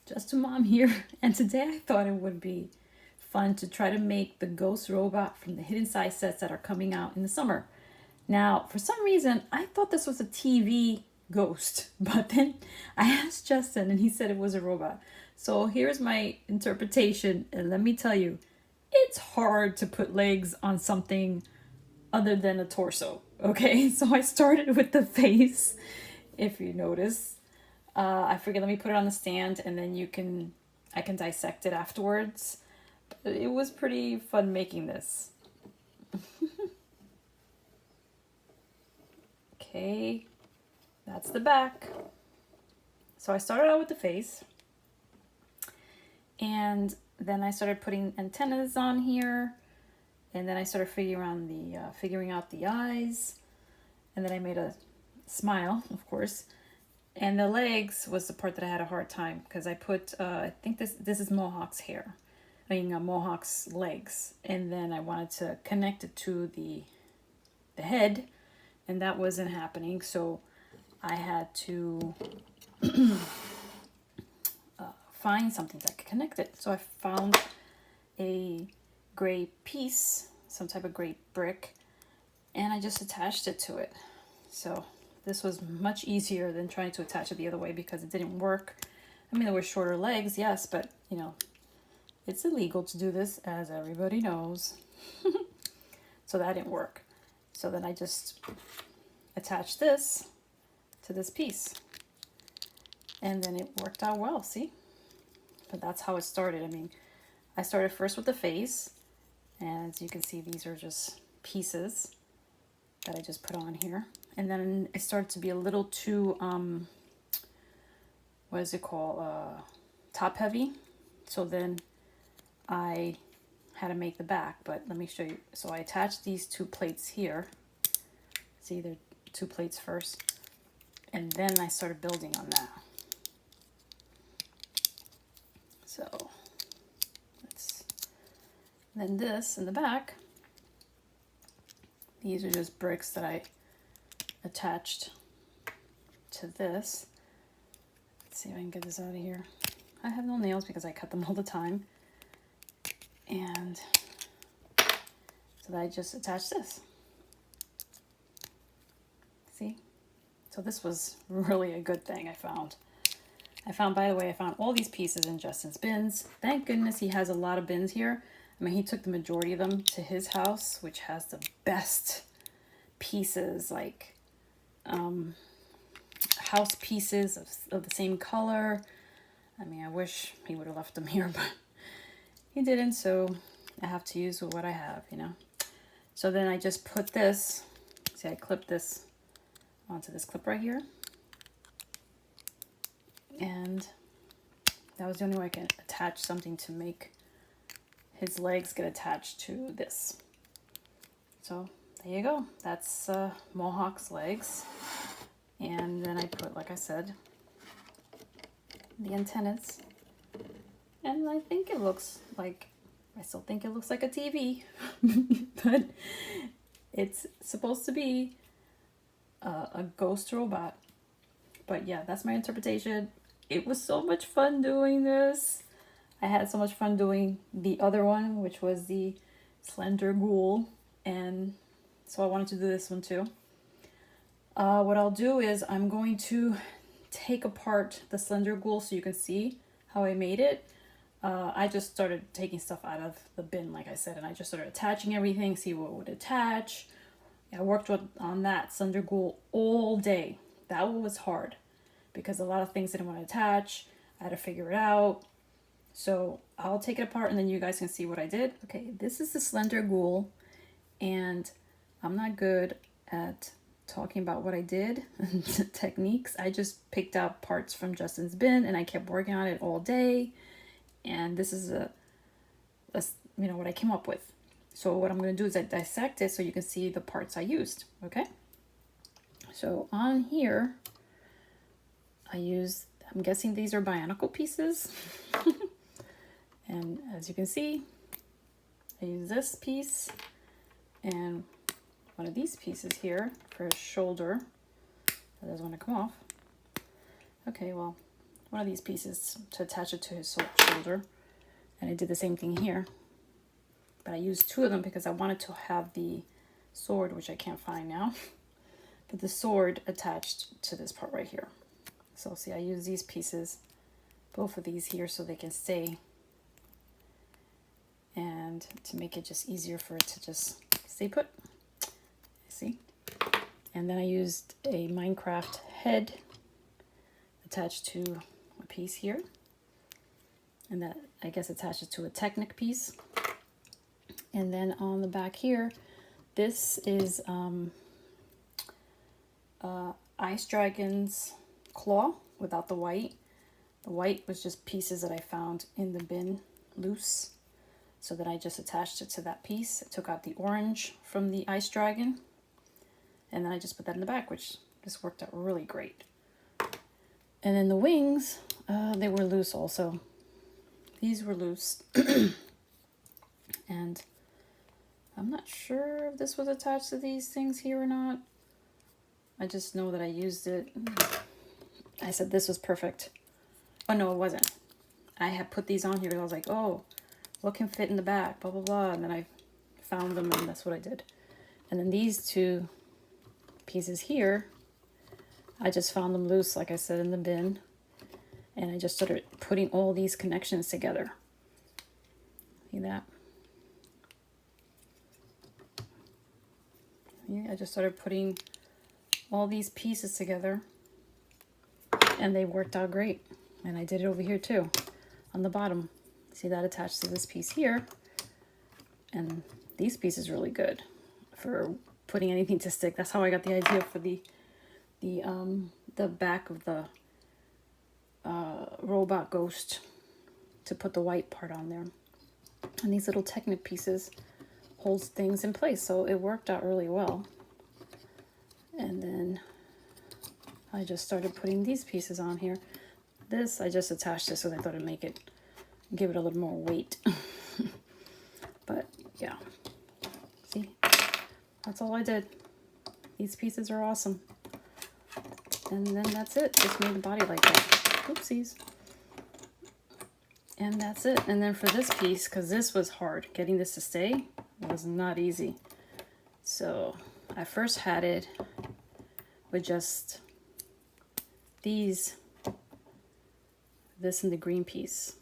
Just a mom here, and today I thought it would be fun to try to make the ghost robot from the hidden side sets that are coming out in the summer. Now, for some reason, I thought this was a TV ghost, but then I asked Justin and he said it was a robot. So here's my interpretation, and let me tell you, it's hard to put legs on something other than a torso. Okay, so I started with the face, if you notice. I figured let me put it on the stand and then I can dissect it afterwards. But it was pretty fun making this. Okay, that's the back. So I started out with the face. And then I started putting antennas on here. And then I started figuring out the eyes. And then I made a smile, of course. And the legs was the part that I had a hard time because I put, I think this is Mohawk's hair. Mohawk's legs. And then I wanted to connect it to the head, and that wasn't happening. So I had to find something that could connect it. So I found a gray piece, some type of gray brick, and I just attached it to it. So this was much easier than trying to attach it the other way because it didn't work. I mean, there were shorter legs, yes, but you know, it's illegal to do this, as everybody knows. So that didn't work. So then I just attached this to this piece. And then it worked out well, see? But that's how it started. I mean, I started first with the face. And as you can see, these are just pieces that I just put on here. And then it started to be a little too, what is it called? Top heavy. So then I had to make the back, but let me show you. So I attached these two plates here. See, they're two plates first. And then I started building on that. So then this in the back, these are just bricks that I attached to this. Let's see if I can get this out of here. I have no nails because I cut them all the time. And so I just attached this. See? So this was really a good thing I found. By the way, I found all these pieces in Justin's bins. Thank goodness he has a lot of bins here. I mean, he took the majority of them to his house, which has the best pieces, like house pieces of the same color. I mean, I wish he would have left them here, but he didn't, so I have to use what I have, you know. So then I just put this, see, I clipped this onto this clip right here. And that was the only way I can attach something to make his legs get attached to this. So there you go. That's Mohawk's legs. And then I put, like I said, the antennas. And I think it looks like, I still think it looks like a TV. But it's supposed to be a ghost robot. But yeah, that's my interpretation. It was so much fun doing this. I had so much fun doing the other one, which was the Slender Ghoul. And so I wanted to do this one too. What I'll do is I'm going to take apart the Slender Ghoul so you can see how I made it. I just started taking stuff out of the bin, like I said, and I just started attaching everything, see what would attach. I worked on that Slender Ghoul all day. That was hard because a lot of things didn't want to attach. I had to figure it out. So I'll take it apart and then you guys can see what I did. Okay, this is the Slender Ghoul, and I'm not good at talking about what I did, techniques. I just picked out parts from Justin's bin and I kept working on it all day. And this is what I came up with. So what I'm going to do is I dissect it so you can see the parts I used, okay? So on here, I'm guessing these are bionicle pieces. And as you can see, I use this piece and one of these pieces here for his shoulder. That doesn't want to come off. Okay, well, one of these pieces to attach it to his shoulder. And I did the same thing here. But I used 2 of them because I wanted to have the sword, which I can't find now, but the sword attached to this part right here. So see, I use these pieces, both of these here, so they can stay, and to make it just easier for it to just stay put. See? And then I used a Minecraft head attached to a piece here, and that I guess attaches to a Technic piece. And then on the back here, this is Ice Dragon's claw without the white. The white was just pieces that I found in the bin loose. So then I just attached it to that piece. I took out the orange from the Ice Dragon. And then I just put that in the back, which just worked out really great. And then the wings, they were loose also. These were loose. And I'm not sure if this was attached to these things here or not. I just know that I used it. I said this was perfect. Oh no, it wasn't. I had put these on here and I was like, oh, what can fit in the back, blah, blah, blah. And then I found them and that's what I did. And then these 2 pieces here, I just found them loose, like I said, in the bin. And I just started putting all these connections together. See that? Yeah, I just started putting all these pieces together and they worked out great. And I did it over here too, on the bottom. See that attached to this piece here? And these pieces really good for putting anything to stick. That's how I got the idea for the back of the robot ghost, to put the white part on there. And these little Technic pieces holds things in place, so it worked out really well. And then I just started putting these pieces on here. This, I just attached this because I thought it'd give it a little more weight. But yeah, see, that's all I did. These pieces are awesome. And then that's it, just made the body like that. Oopsies. And that's it. And then for this piece, because this was hard, getting this to stay was not easy. So I first had it with just this and the green piece.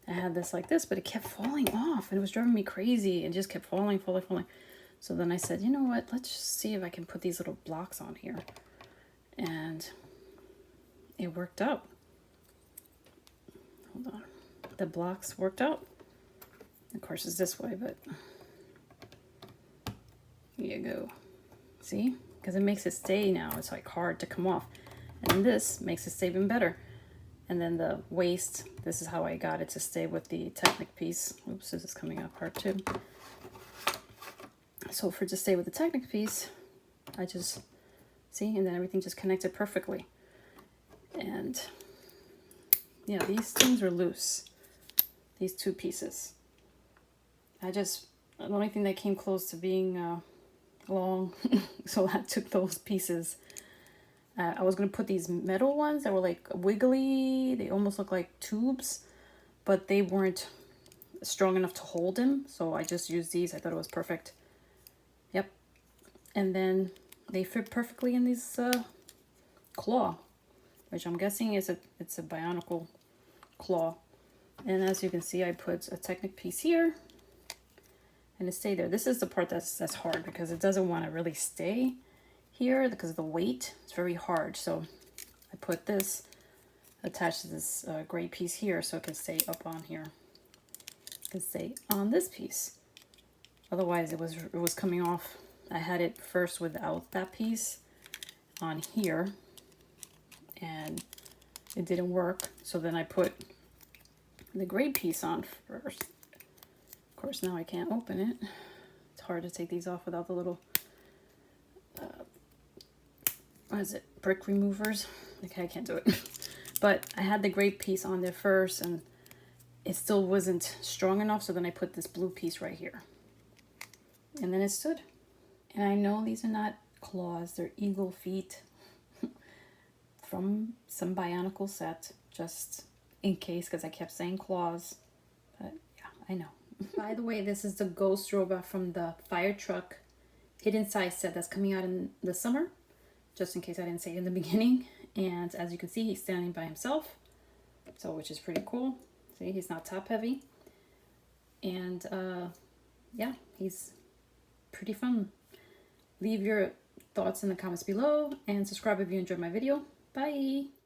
I had this like this, but it kept falling off and it was driving me crazy. It just kept falling. So then I said, you know what, let's just see if I can put these little blocks on here. And it worked out. Hold on. The blocks worked out. Of course, it's this way, but here you go. See? Because it makes it stay now. It's like hard to come off. And this makes it stay even better. And then the waist, this is how I got it to stay with the Technic piece. Oops, this is coming apart too. So for to stay with the Technic piece, I just, see, and then everything just connected perfectly. And yeah, these things are loose. These 2 pieces. The only thing that came close to being long, so I took those pieces. I was going to put these metal ones that were like wiggly. They almost look like tubes, but they weren't strong enough to hold them. So I just used these. I thought it was perfect. Yep. And then they fit perfectly in this claw, which I'm guessing it's a bionicle claw. And as you can see, I put a Technic piece here and it stayed there. This is the part that's hard because it doesn't want to really stay here because of the weight. It's very hard. So I put this attached to this gray piece here so it can stay up on here. It can stay on this piece. Otherwise it was coming off. I had it first without that piece on here and it didn't work. So then I put the gray piece on first. Of course, now I can't open it. It's hard to take these off without the little what is it, brick removers. Okay, I can't do it. But I had the gray piece on there first and it still wasn't strong enough, so then I put this blue piece right here. And then it stood. And I know these are not claws, they're eagle feet. from some Bionicle set, just in case, because I kept saying claws. But yeah, I know. By the way, this is the ghost robot from the fire truck hidden size set that's coming out in the summer, just in case I didn't say it in the beginning. And as you can see, he's standing by himself, so which is pretty cool. See, he's not top heavy. And yeah, he's pretty fun. Leave your thoughts in the comments below and subscribe if you enjoyed my video. Bye!